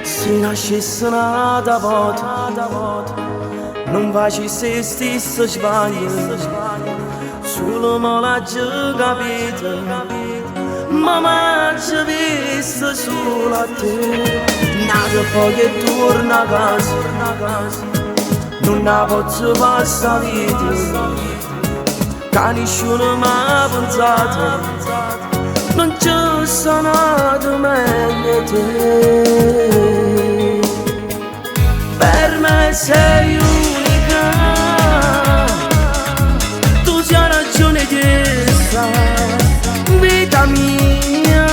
Se nascesse nada volta, non facesse stesso sbaglio, solo me l'ha già capito, ma ci visse solo a te. Nata poi che torna a casa, non ne posso passare vita, che nessuno mi ha pensato, non ci sono nato meglio te. Per me sei unica, tu sei ragione di essa, vita mia,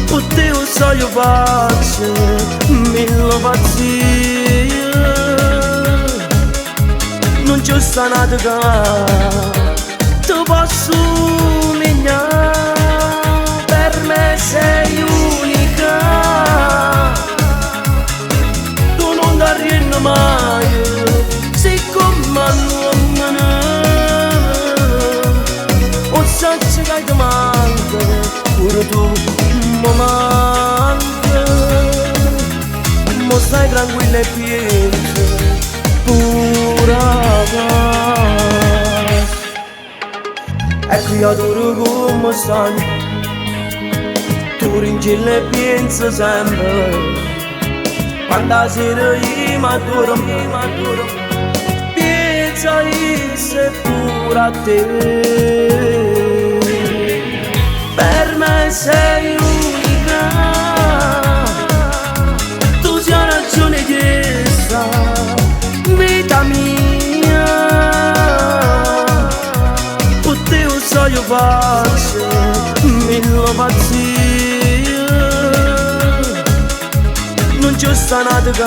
con te lo so io faccio mille pazzie, non ci sta nato che ti posso migliare. Per me sei unica, tu non ti arrendi mai, sei come l'uomo, o sai che ti manca, pure tu mi manca, ma stai tranquilla e piena, pura pace. Ecco io adoro come stai, tu ringilla e pensi sempre, quando la sera io mi adoro, pensa io se pure a te. Per me sei unica, tu sei ragione di essa, vita mia, con te lo so io faccio mille pazzie, non ci sta nato che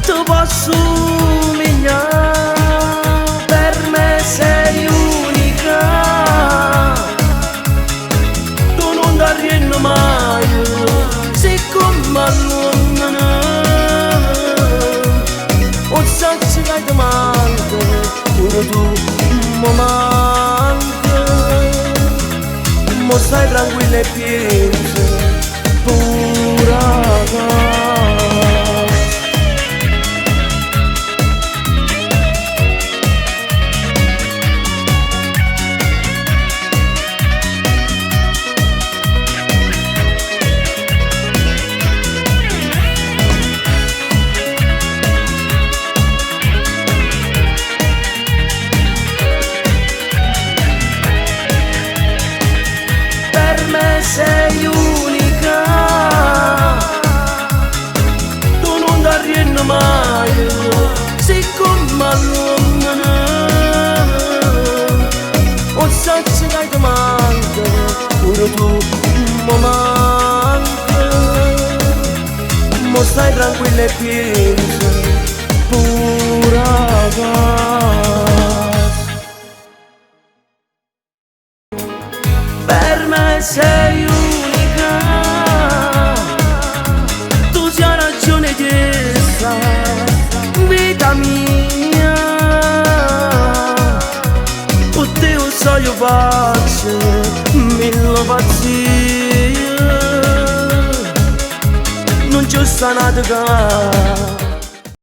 ti posso migliare. Per me sei unica, tu non ti arrendi mai, sei come l'uomo, o sai che ti manca, pure tu mi manca, ma stai tranquilla e piena, pura pace. Sei unica, tu non ti arrendi mai, sei come l'uomo, o sai che ti manca, pure tu mi manca, ma stai tranquilla e piena, pura pace. Per me sei unica, tu sei ragione di essa, vita mia, con te lo so io faccio mille pazzie, non ci sta nato che